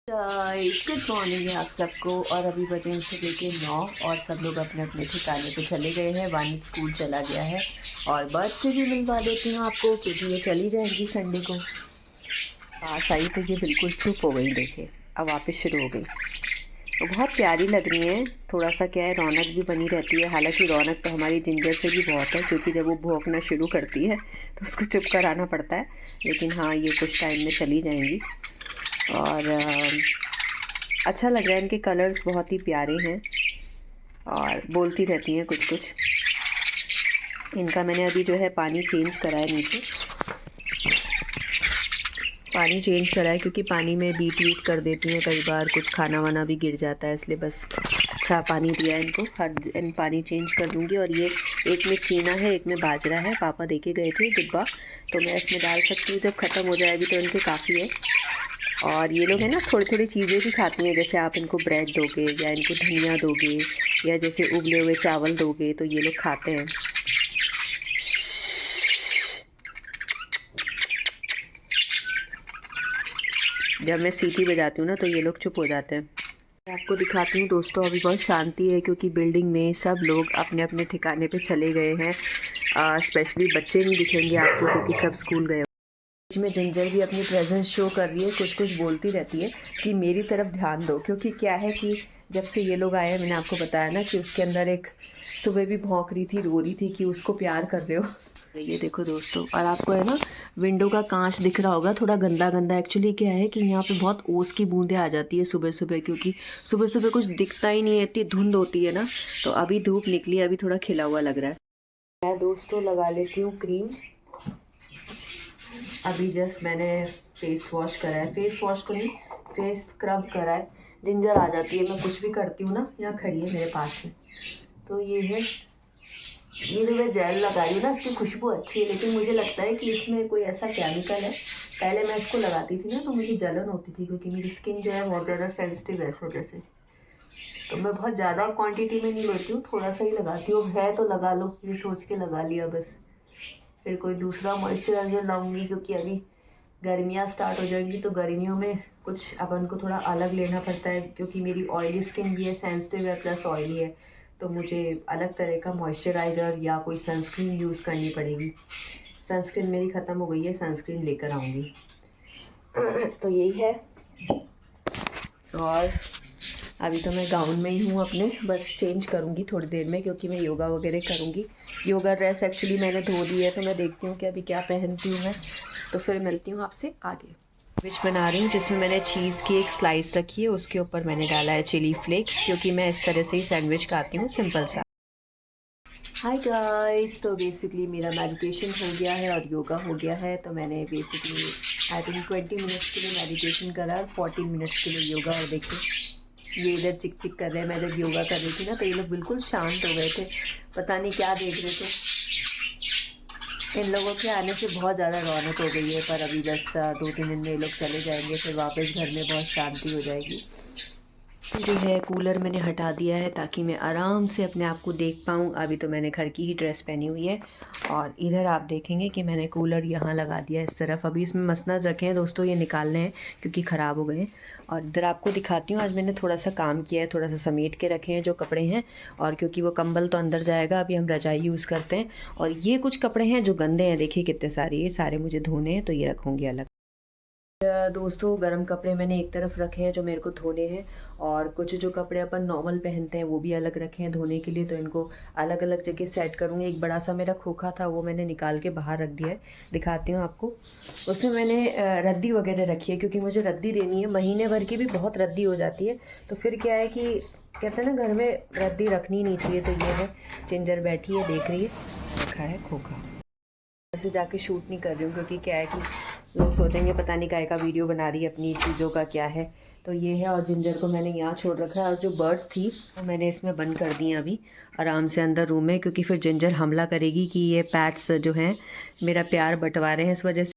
Good morning है आप सबको। और अभी बजे हैं सुबह के 9 और सब लोग अपने अपने ठिकाने पे चले गए हैं। वानी स्कूल चला गया है और बर्ड से भी मिलवा देती हूँ आपको क्योंकि ये चली जाएंगी संडे को। पास आई तो ये बिल्कुल चुप हो गई, देखिए अब वापस शुरू हो गई। वो बहुत प्यारी लग रही हैं। थोड़ा सा क्या है, रौनक भी बनी रहती है। हालांकि रौनक तो हमारी जिंजर से भी बहुत है क्योंकि जब वो भौंकना शुरू करती है तो उसको चुप कराना पड़ता है। लेकिन हाँ, ये कुछ टाइम में चली जाएंगी। और अच्छा लग रहा है, इनके कलर्स बहुत ही प्यारे हैं और बोलती रहती हैं कुछ कुछ। इनका मैंने अभी जो है पानी चेंज करा है, नीचे पानी चेंज करा है क्योंकि पानी में बीट वीट कर देती हैं कई बार, कुछ खाना वाना भी गिर जाता है, इसलिए बस अच्छा पानी दिया है इनको। हर दिन पानी चेंज कर दूँगी। और ये एक में चीना है, एक में बाजरा है, पापा देके गए थे डिब्बा, तो मैं इसमें डाल सकती हूँ जब ख़त्म हो जाए। अभी तो इनके काफ़ी है। और ये लोग हैं ना, थोड़ी थोड़ी चीज़ें भी खाती हैं। जैसे आप इनको ब्रेड दोगे या इनको धनिया दोगे या जैसे उबले हुए चावल दोगे तो ये लोग खाते हैं। जब मैं सीटी बजाती हूँ ना तो ये लोग चुप हो जाते हैं। मैं आपको दिखाती हूँ दोस्तों, अभी बहुत शांति है क्योंकि बिल्डिंग में सब लोग अपने अपने ठिकाने पे चले गए हैं। स्पेशली बच्चे नहीं दिखेंगे आपको क्योंकि सब स्कूल गए। बीच में जिंजर भी अपनी प्रेजेंस शो कर रही है, कुछ कुछ बोलती रहती है कि मेरी तरफ ध्यान दो। क्योंकि क्या है कि जब से ये लोग आए हैं, मैंने आपको बताया ना कि उसके अंदर एक सुबह भी भौंक रही थी, रो रही थी कि उसको प्यार कर रहे हो। ये देखो दोस्तों, और आपको है ना विंडो का कांच दिख रहा होगा थोड़ा गंदा गंदा। एक्चुअली क्या है कि यहाँ पे बहुत ओस की बूंदें आ जाती है सुबह सुबह, क्योंकि सुबह सुबह कुछ दिखता ही नहीं है, इतनी धुंध होती है ना। तो अभी धूप निकली, अभी थोड़ा खिला हुआ लग रहा है। मैं दोस्तों लगा लेती हूँ क्रीम। अभी जस्ट मैंने फेस वॉश करा है, फेस वॉश को नहीं, फेस स्क्रब करा है। जिंजर आ जाती है, मैं कुछ भी करती हूँ ना, यहाँ खड़ी है मेरे पास में। तो ये है, ये जो मैं जेल लगाई हूँ ना, इसकी खुशबू अच्छी है, लेकिन मुझे लगता है कि इसमें कोई ऐसा केमिकल है। पहले मैं इसको लगाती थी ना तो मुझे जलन होती थी क्योंकि मेरी स्किन जो है बहुत ज़्यादा सेंसिटिव है इस वजह से। तो मैं बहुत ज़्यादा क्वांटिटी में नहीं लेती हूँ, थोड़ा सा ही लगाती हूँ। है तो लगा लो, ये सोच के लगा लिया बस। फिर कोई दूसरा मॉइस्चराइजर लाऊंगी क्योंकि अभी गर्मियाँ स्टार्ट हो जाएंगी तो गर्मियों में कुछ अपन को थोड़ा अलग लेना पड़ता है क्योंकि मेरी ऑयली स्किन भी है, सेंसिटिव है प्लस ऑयली है। तो मुझे अलग तरह का मॉइस्चराइज़र या कोई सनस्क्रीन यूज़ करनी पड़ेगी। सनस्क्रीन मेरी ख़त्म हो गई है, सनस्क्रीन लेकर आऊँगी। तो यही है। और अभी तो मैं गाउन में ही हूँ अपने, बस चेंज करूँगी थोड़ी देर में क्योंकि मैं योगा वगैरह करूँगी। योगा ड्रेस एक्चुअली मैंने धो दी है, तो मैं देखती हूँ कि अभी क्या पहनती हूँ मैं। तो फिर मिलती हूँ आपसे आगे। सैंडविच बना रही हूँ जिसमें मैंने चीज़ की एक स्लाइस रखी है, उसके ऊपर मैंने डाला है चिली फ्लेक्स क्योंकि मैं इस तरह से ही सैंडविच खाती हूँ, सिंपल सा। हाय गाइस, तो बेसिकली मेरा मेडिटेशन हो गया है और योगा हो गया है। तो मैंने बेसिकली आई थिंक 20 मिनट्स के लिए मेडिटेशन करा और 14 मिनट्स के लिए योगा। और देखिए ये इधर चिक चिक कर रहे हैं। मैं जब योगा कर रही थी ना तो ये लोग बिल्कुल शांत हो गए थे, पता नहीं क्या देख रहे थे। इन लोगों के आने से बहुत ज़्यादा रौनक हो गई है, पर अभी बस 2-3 दिन में ये लोग चले जाएंगे, फिर वापस घर में बहुत शांति हो जाएगी। जो है कूलर मैंने हटा दिया है ताकि मैं आराम से अपने आप को देख पाऊँ। अभी तो मैंने घर की ही ड्रेस पहनी हुई है। और इधर आप देखेंगे कि मैंने कूलर यहाँ लगा दिया है इस तरफ। अभी इसमें मसनद रखे हैं दोस्तों, ये निकालने हैं क्योंकि ख़राब हो गए हैं। और इधर आपको दिखाती हूँ, आज मैंने थोड़ा सा काम किया है, थोड़ा सा समेट के रखे हैं जो कपड़े हैं। और क्योंकि वो कंबल तो अंदर जाएगा, अभी हम रजाई यूज़ करते हैं। और ये कुछ कपड़े हैं जो गंदे हैं, देखिए कितने सारे, ये सारे मुझे धोने हैं तो ये रखूँगी अलग। दोस्तों गर्म कपड़े मैंने एक तरफ रखे हैं जो मेरे को धोने हैं, और कुछ जो कपड़े अपन नॉर्मल पहनते हैं वो भी अलग रखे हैं धोने के लिए। तो इनको अलग अलग जगह सेट करूँगी। एक बड़ा सा मेरा खोखा था, वो मैंने निकाल के बाहर रख दिया है, दिखाती हूँ आपको। उसमें मैंने रद्दी वगैरह रखी है क्योंकि मुझे रद्दी देनी है, महीने भर की भी बहुत रद्दी हो जाती है। तो फिर क्या है कि कहते हैं ना घर में रद्दी रखनी नहीं चाहिए। तो ये है, जिंजर बैठी है देख रही है, रखा है खोखा। घर से जाके शूट नहीं कर रही हूँ क्योंकि क्या है कि लोग सोचेंगे पता नहीं काय का वीडियो बना रही है, अपनी चीज़ों का क्या है। तो ये है, और जिंजर को मैंने यहाँ छोड़ रखा है। और जो बर्ड्स थी वो मैंने इसमें बंद कर दी हैं अभी आराम से अंदर रूम में, क्योंकि फिर जिंजर हमला करेगी कि ये पैट्स जो हैं मेरा प्यार बंटवा रहे हैं, इस वजह से।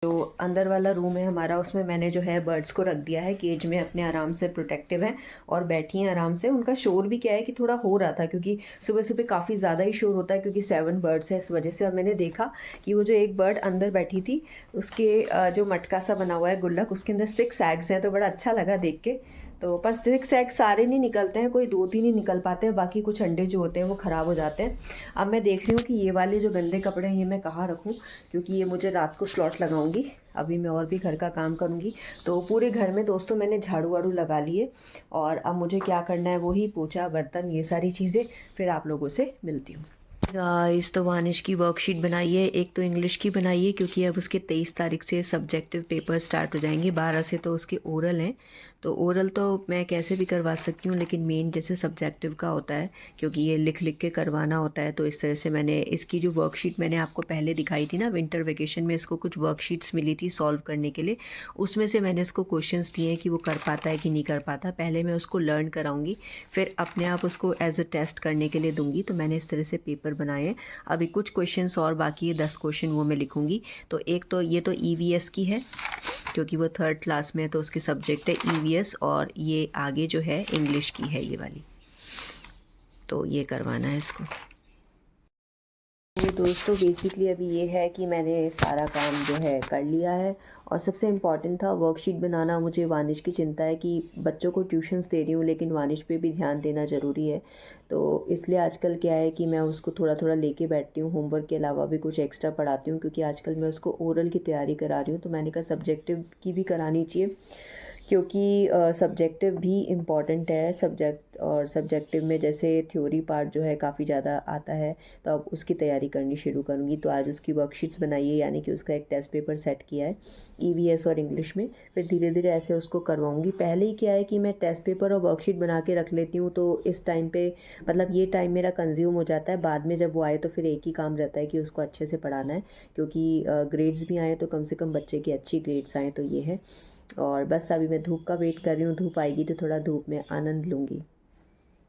जो अंदर वाला रूम है हमारा, उसमें मैंने जो है बर्ड्स को रख दिया है केज में, अपने आराम से प्रोटेक्टिव है और बैठी हैं आराम से। उनका शोर भी क्या है कि थोड़ा हो रहा था, क्योंकि सुबह सुबह काफ़ी ज़्यादा ही शोर होता है, क्योंकि 7 बर्ड्स हैं इस वजह से। और मैंने देखा कि वो जो एक बर्ड अंदर बैठी थी, उसके जो मटका सा बना हुआ है गुल्लक, उसके अंदर 6 एग्स हैं, तो बड़ा अच्छा लगा देख के। तो पर 6 एग सारे नहीं निकलते हैं, कोई 2-3 ही निकल पाते हैं, बाकी कुछ अंडे जो होते हैं वो ख़राब हो जाते हैं। अब मैं देख रही हूँ कि ये वाले जो गंदे कपड़े हैं ये मैं कहाँ रखूँ, क्योंकि ये मुझे रात को स्लॉट लगाऊंगी। अभी मैं और भी घर का काम करूँगी। तो पूरे घर में दोस्तों मैंने झाड़ू वाड़ू लगा लिए, और अब मुझे क्या करना है, वही पोछा बर्तन ये सारी चीज़ें। फिर आप लोगों से मिलती हूँ। गाइस, तो वानिश की वर्कशीट बनाइए, एक तो इंग्लिश की बनाइए, क्योंकि अब उसके 23 तारीख से सब्जेक्टिव पेपर स्टार्ट हो जाएंगे, 12 से तो उसके ओरल हैं। तो ओरल तो मैं कैसे भी करवा सकती हूँ, लेकिन मेन जैसे सब्जेक्टिव का होता है, क्योंकि ये लिख लिख के करवाना होता है। तो इस तरह से मैंने इसकी जो वर्कशीट मैंने आपको पहले दिखाई थी ना, विंटर वेकेशन में इसको कुछ वर्कशीट्स मिली थी सॉल्व करने के लिए, उसमें से मैंने इसको क्वेश्चंस दिए हैं कि वो कर पाता है कि नहीं कर पाता। पहले मैं उसको लर्न कराऊंगी, फिर अपने आप उसको एज अ टेस्ट करने के लिए दूंगी। तो मैंने इस तरह से पेपर बनाए हैं। अभी कुछ क्वेश्चंस और बाकी है, 10 क्वेश्चन वो मैं लिखूंगी। तो एक तो ये तो ईवीएस की है, क्योंकि वो 3rd क्लास में है, तो उसके सब्जेक्ट है ईवीएस, और ये आगे जो है इंग्लिश की है ये वाली। तो ये करवाना है इसको। तो दोस्तों बेसिकली अभी ये है कि मैंने सारा काम जो है कर लिया है, और सबसे इम्पॉर्टेंट था वर्कशीट बनाना। मुझे वानिश की चिंता है कि बच्चों को ट्यूशन्स दे रही हूँ, लेकिन वानिश पे भी ध्यान देना ज़रूरी है। तो इसलिए आजकल क्या है कि मैं उसको थोड़ा थोड़ा लेके बैठती हूँ, होमवर्क के अलावा भी कुछ एक्स्ट्रा पढ़ाती हूँ, क्योंकि आजकल मैं उसको ओरल की तैयारी करा रही हूँ। तो मैंने कहा सब्जेक्टिव की भी करानी चाहिए, क्योंकि सब्जेक्टिव भी इम्पॉर्टेंट है। सब्जेक्टिव में जैसे थ्योरी पार्ट जो है काफ़ी ज़्यादा आता है, तो अब उसकी तैयारी करनी शुरू करूँगी। तो आज उसकी वर्कशीट्स बनाई है, यानी कि उसका एक टेस्ट पेपर सेट किया है ईवीएस और इंग्लिश में। फिर धीरे धीरे ऐसे उसको करवाऊँगी। पहले ही क्या है कि मैं टेस्ट पेपर और वर्कशीट बना के रख लेती हूँ, तो इस टाइम पे मतलब ये टाइम मेरा कंज्यूम हो जाता है। बाद में जब वो आए तो फिर एक ही काम रहता है कि उसको अच्छे से पढ़ाना है, क्योंकि ग्रेड्स भी आए तो कम से कम बच्चे की अच्छी ग्रेड्स आएँ। तो ये है। और बस अभी मैं धूप का वेट कर रही हूँ, धूप आएगी तो थोड़ा धूप में आनंद लूँगी।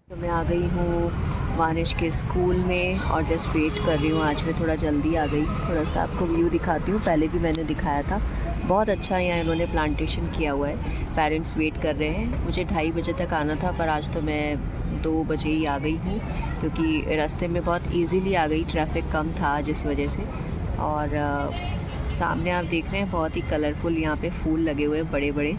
तो मैं आ गई हूँ वानिश के स्कूल में, और जस्ट वेट कर रही हूँ। आज मैं थोड़ा जल्दी आ गई। थोड़ा सा आपको व्यू दिखाती हूँ, पहले भी मैंने दिखाया था। बहुत अच्छा यहाँ इन्होंने प्लांटेशन किया हुआ है। पेरेंट्स वेट कर रहे हैं। मुझे 2:30 बजे तक आना था, पर आज तो मैं 2 बजे ही आ गई हूँ, क्योंकि रास्ते में बहुत ईज़िली आ गई, ट्रैफिक कम था जिस वजह से। और सामने आप देख रहे हैं बहुत ही कलरफुल यहाँ पे फूल लगे हुए हैं बड़े बड़े।